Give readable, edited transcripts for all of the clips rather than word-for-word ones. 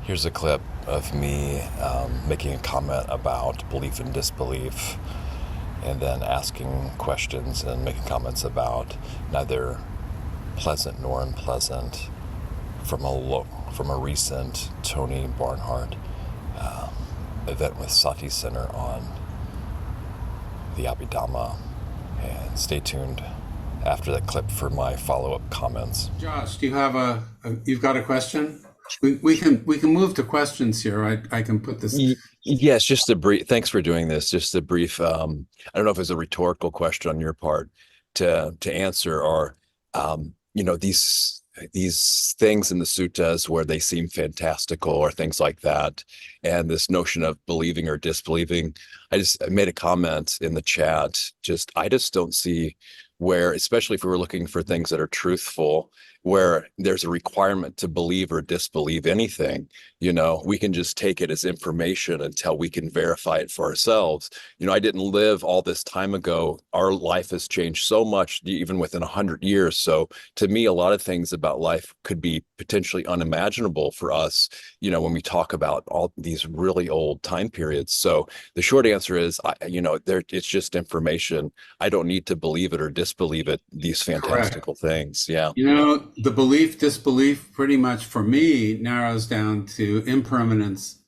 Here's a clip of me making a comment about belief and disbelief, and then asking questions and making comments about neither pleasant nor unpleasant from a recent Tony Bernhard event with Sati Center on the Abhidhamma. And stay tuned after that clip for my follow-up comments. Josh, do you have you've got a question? We can move to questions here. I can put this. Yes, just a brief. Thanks for doing this. Just a brief. I don't know if it's a rhetorical question on your part to answer, or these things in the suttas where they seem fantastical or things like that, and this notion of believing or disbelieving. I made a comment in the chat. I just don't see where, especially if we were looking for things that are truthful, where there's a requirement to believe or disbelieve anything. We can just take it as information until we can verify it for ourselves. I didn't live all this time ago. Our life has changed so much, even within 100 years. So to me, a lot of things about life could be potentially unimaginable for us, when we talk about all these really old time periods. So the short answer is, it's just information. I don't need to believe it or disbelieve it, these fantastical things. Yeah. The belief, disbelief pretty much for me narrows down to impermanence,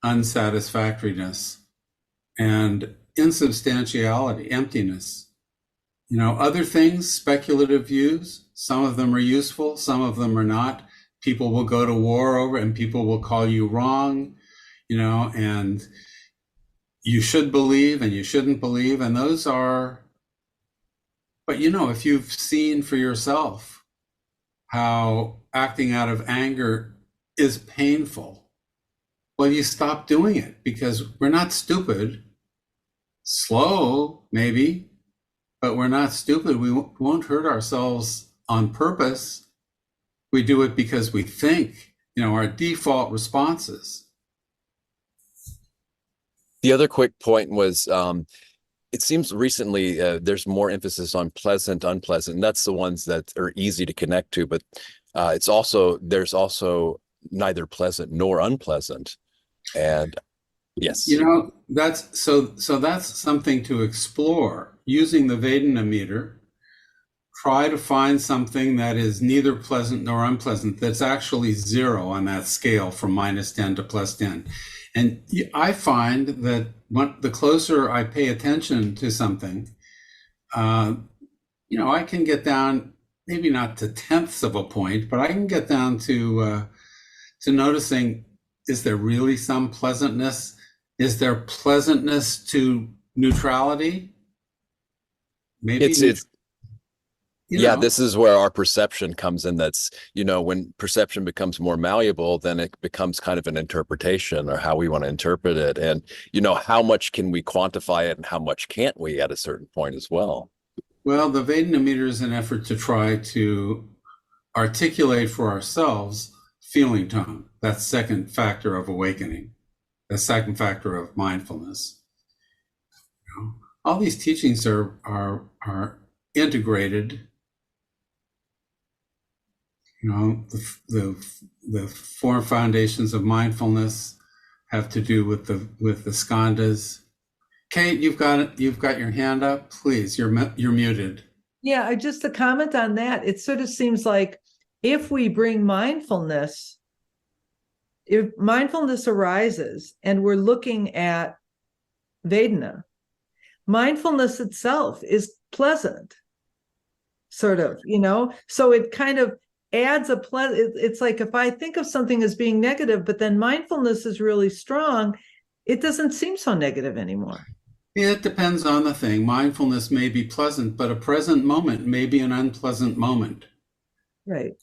unsatisfactoriness, and insubstantiality, emptiness. Other things, speculative views, some of them are useful, some of them are not. People will go to war over it and people will call you wrong, and you should believe and you shouldn't believe. And those are, but if you've seen for yourself how acting out of anger is painful, well, you stop doing it, because we're not stupid. Slow, maybe, but we're not stupid. We won't hurt ourselves on purpose. We do it because we think, our default responses. The other quick point was, it seems recently there's more emphasis on pleasant, unpleasant, and that's the ones that are easy to connect to. But there's also neither pleasant nor unpleasant. And yes, that's something to explore using the Vedana meter. Try to find something that is neither pleasant nor unpleasant, that's actually zero on that scale from -10 to +10. And I find that the closer I pay attention to something, I can get down, maybe not to tenths of a point, but I can get down to noticing, is there really some pleasantness? Is there pleasantness to neutrality? Maybe yeah, this is where our perception comes in. That's, when perception becomes more malleable, then it becomes kind of an interpretation, or how we want to interpret it. And, how much can we quantify it and how much can't we at a certain point as well? Well, the Vedana meter is an effort to try to articulate for ourselves feeling tone. That second factor of awakening, the second factor of mindfulness. All these teachings are integrated. The four foundations of mindfulness have to do with the skandhas. Kate, you've got your hand up. Please, you're muted. Yeah, just a comment on that. It sort of seems like if mindfulness arises and we're looking at Vedana, mindfulness itself is pleasant, sort of, so it kind of adds it's like, if I think of something as being negative, but then mindfulness is really strong, it doesn't seem so negative anymore. Yeah, it depends on the thing. Mindfulness may be pleasant, but a present moment may be an unpleasant moment. Right.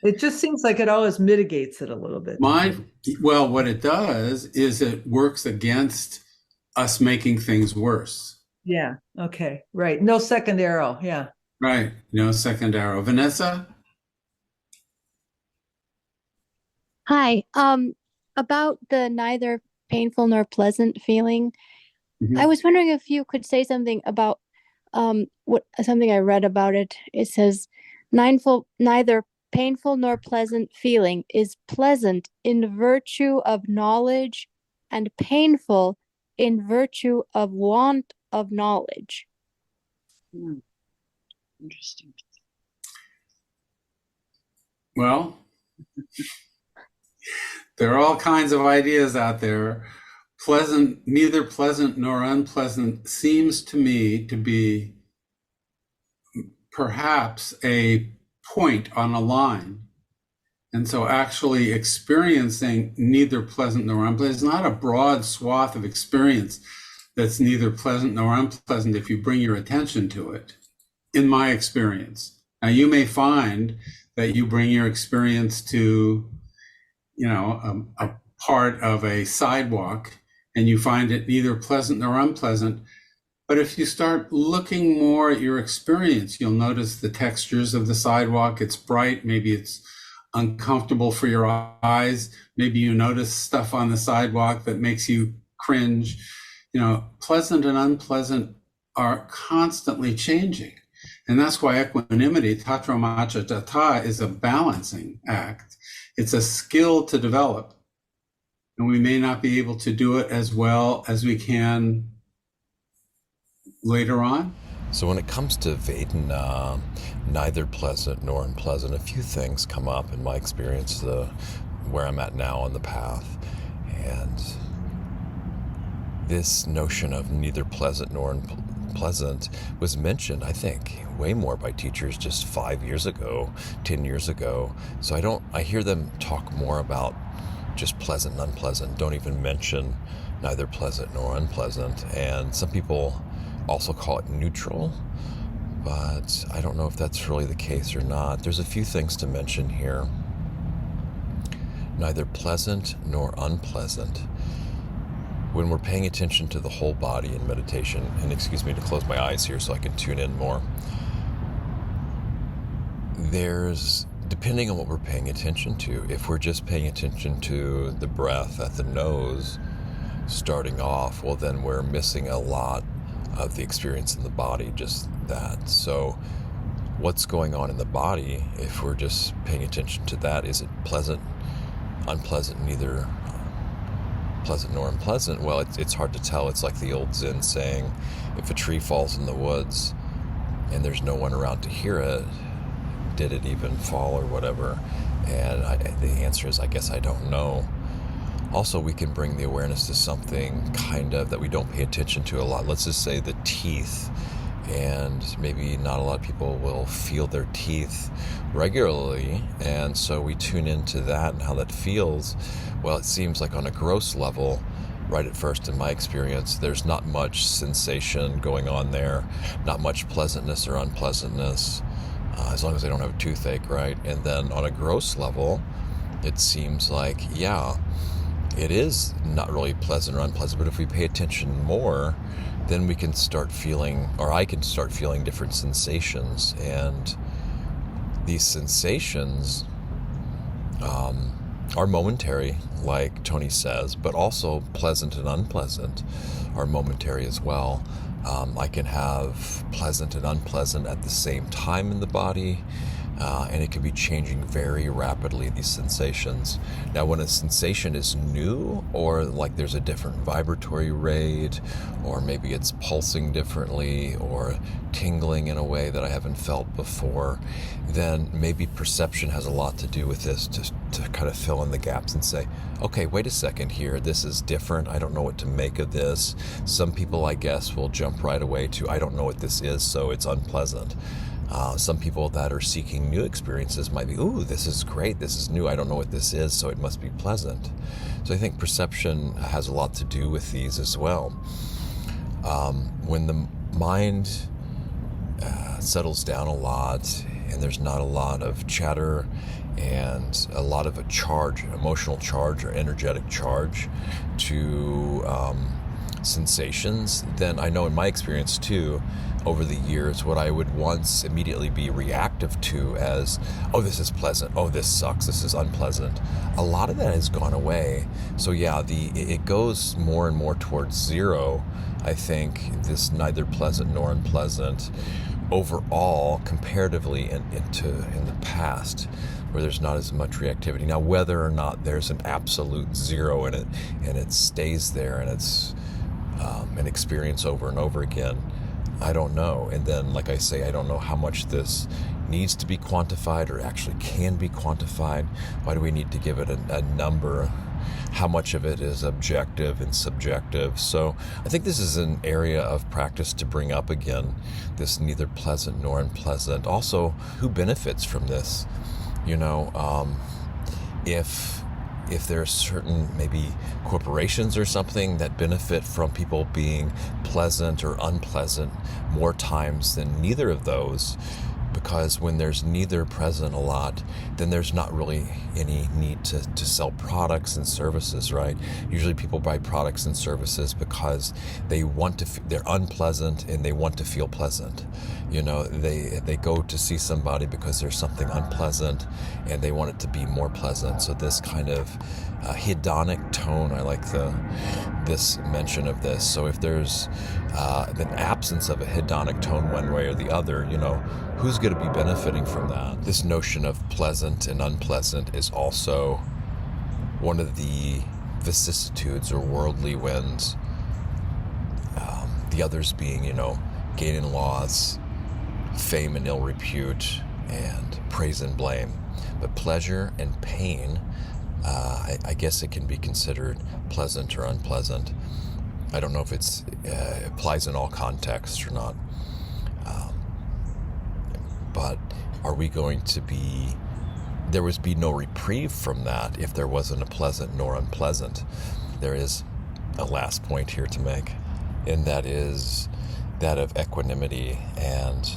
It just seems like it always mitigates it a little bit. Well, what it does is it works against us making things worse. Yeah. Okay. Right. No second arrow. Yeah. Right. No second arrow. Vanessa? Hi. About the neither painful nor pleasant feeling, I was wondering if you could say something about something I read about it. It says neither painful nor pleasant feeling is pleasant in virtue of knowledge and painful in virtue of want of knowledge. Interesting. Well, there are all kinds of ideas out there. Neither pleasant nor unpleasant seems to me to be perhaps a point on a line. And so actually experiencing neither pleasant nor unpleasant is not a broad swath of experience that's neither pleasant nor unpleasant if you bring your attention to it, in my experience. Now, you may find that you bring your experience to, a part of a sidewalk and you find it neither pleasant nor unpleasant. But if you start looking more at your experience, you'll notice the textures of the sidewalk. It's bright, maybe it's uncomfortable for your eyes. Maybe you notice stuff on the sidewalk that makes you cringe. Pleasant and unpleasant are constantly changing. And that's why equanimity, tatra macha tata, is a balancing act. It's a skill to develop. And we may not be able to do it as well as we can later on. So when it comes to vedanā, neither pleasant nor unpleasant, a few things come up in my experience, where I'm at now on the path. And this notion of neither pleasant nor unpleasant was mentioned, I think, way more by teachers just 5 years ago, 10 years ago. So I hear them talk more about just pleasant and unpleasant, don't even mention neither pleasant nor unpleasant. And some people also call it neutral, but I don't know if that's really the case or not. There's a few things to mention here. Neither pleasant nor unpleasant. When we're paying attention to the whole body in meditation, and excuse me to close my eyes here so I can tune in more, depending on what we're paying attention to, if we're just paying attention to the breath at the nose starting off, well, then we're missing a lot of the experience in the body, just that. So what's going on in the body, if we're just paying attention to that, is it pleasant, unpleasant, neither pleasant nor unpleasant? Well, it's hard to tell. It's like the old Zen saying, if a tree falls in the woods and there's no one around to hear it, did it even fall or whatever? And the answer is, I guess I don't know. Also, we can bring the awareness to something that we don't pay attention to a lot. Let's just say the teeth. And maybe not a lot of people will feel their teeth regularly. And so we tune into that and how that feels. Well, it seems like on a gross level, right at first in my experience, there's not much sensation going on there, not much pleasantness or unpleasantness, as long as I don't have a toothache, right? And then on a gross level, it seems like, yeah, it is not really pleasant or unpleasant, but if we pay attention more, then we can start feeling, or I can start feeling different sensations. And these sensations are momentary, like Tony says, but also pleasant and unpleasant are momentary as well. I can have pleasant and unpleasant at the same time in the body, and it can be changing very rapidly, these sensations. Now, when a sensation is new, or like there's a different vibratory rate, or maybe it's pulsing differently, or tingling in a way that I haven't felt before, then maybe perception has a lot to do with this, to kind of fill in the gaps and say, okay, wait a second here, this is different, I don't know what to make of this. Some people, I guess, will jump right away to, I don't know what this is, so it's unpleasant. Some people that are seeking new experiences might be, ooh, this is great, this is new, I don't know what this is, so it must be pleasant. So I think perception has a lot to do with these as well. When the mind settles down a lot, and there's not a lot of chatter and a lot of a charge, emotional charge or energetic charge to sensations, then I know in my experience too, over the years, what I would once immediately be reactive to as, oh, this is pleasant, oh, this sucks, this is unpleasant, a lot of that has gone away. So yeah, it goes more and more towards zero, I think, this neither pleasant nor unpleasant, overall, comparatively in the past, where there's not as much reactivity. Now, whether or not there's an absolute zero in it and it stays there and it's an experience over and over again, I don't know. And then, like I say, I don't know how much this needs to be quantified or actually can be quantified. Why do we need to give it a number? How much of it is objective and subjective? So I think this is an area of practice to bring up again, this neither pleasant nor unpleasant. Also, who benefits from this? You know, if there's certain maybe corporations or something that benefit from people being pleasant or unpleasant more times than neither of those, because when there's neither present a lot, then there's not really any need to sell products and services, right? Usually people buy products and services because they want to, they're unpleasant and they want to feel pleasant. You know, they go to see somebody because there's something unpleasant and they want it to be more pleasant. So this kind of hedonic tone, I like this mention of this. So if there's an absence of a hedonic tone one way or the other, you know, who's going to be benefiting from that? This notion of pleasant and unpleasant is also one of the vicissitudes or worldly winds. The others being, you know, gain and loss, fame and ill repute, and praise and blame. But pleasure and pain, I guess it can be considered pleasant or unpleasant. I don't know if it applies in all contexts or not. But are we going to be, there would be no reprieve from that if there wasn't a pleasant nor unpleasant. There is a last point here to make, and that is that of equanimity. And,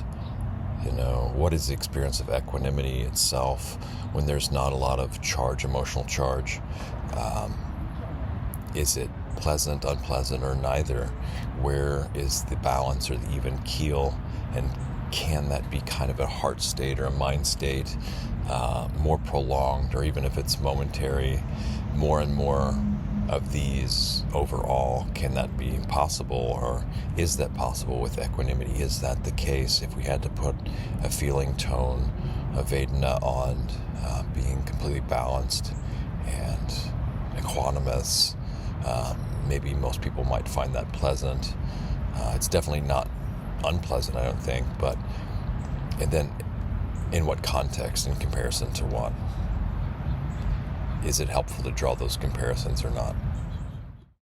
you know, what is the experience of equanimity itself when there's not a lot of charge, emotional charge? Is it pleasant, unpleasant, or neither? Where is the balance or the even keel? And can that be kind of a heart state or a mind state, more prolonged, or even if it's momentary, more and more of these overall? Can that be possible, or is that possible with equanimity? Is that the case if we had to put a feeling tone, a vedanā on being completely balanced and equanimous? Maybe most people might find that pleasant. It's definitely not unpleasant, I don't think, but, and then in what context, in comparison to what? Is it helpful to draw those comparisons or not?